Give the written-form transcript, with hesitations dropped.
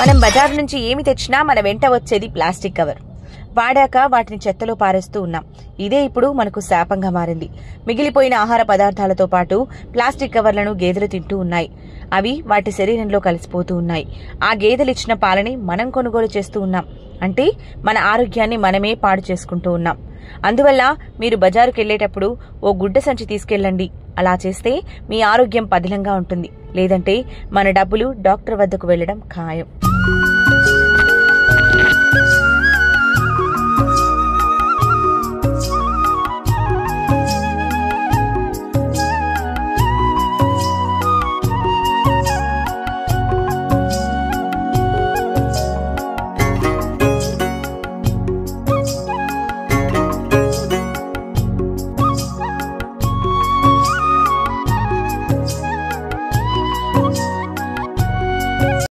మనం బజార్ నుంచి ఏమి తెచ్చినా మన వెంట వచ్చేది ప్లాస్టిక్ కవర్. వాడాక వాటిని చెత్తలో పారేస్తూ ఉన్నాం. ఇదే ఇప్పుడు మనకు శాపంగా మారింది. మిగిలిపోయిన ఆహార పదార్థాలతో పాటు ప్లాస్టిక్ కవర్లను గేదెలు తింటూ ఉన్నాయి. అవి వాటి శరీరంలో కలిసిపోతూ ఉన్నాయి. ఆ గేదెలు ఇచ్చిన పాలని మనం కొనుగోలు చేస్తూ ఉన్నాం. అంటే మన ఆరోగ్యాన్ని మనమే పాడు చేసుకుంటూ ఉన్నాం. అందువల్ల మీరు బజారుకు వెళ్లేటప్పుడు ఓ గుడ్డ సంచి తీసుకెళ్ళండి. అలా చేస్తే మీ ఆరోగ్యం పదిలంగా ఉంటుంది. లేదంటే మన డబ్బులు డాక్టర్ వద్దకు వెళ్లడం ఖాయం.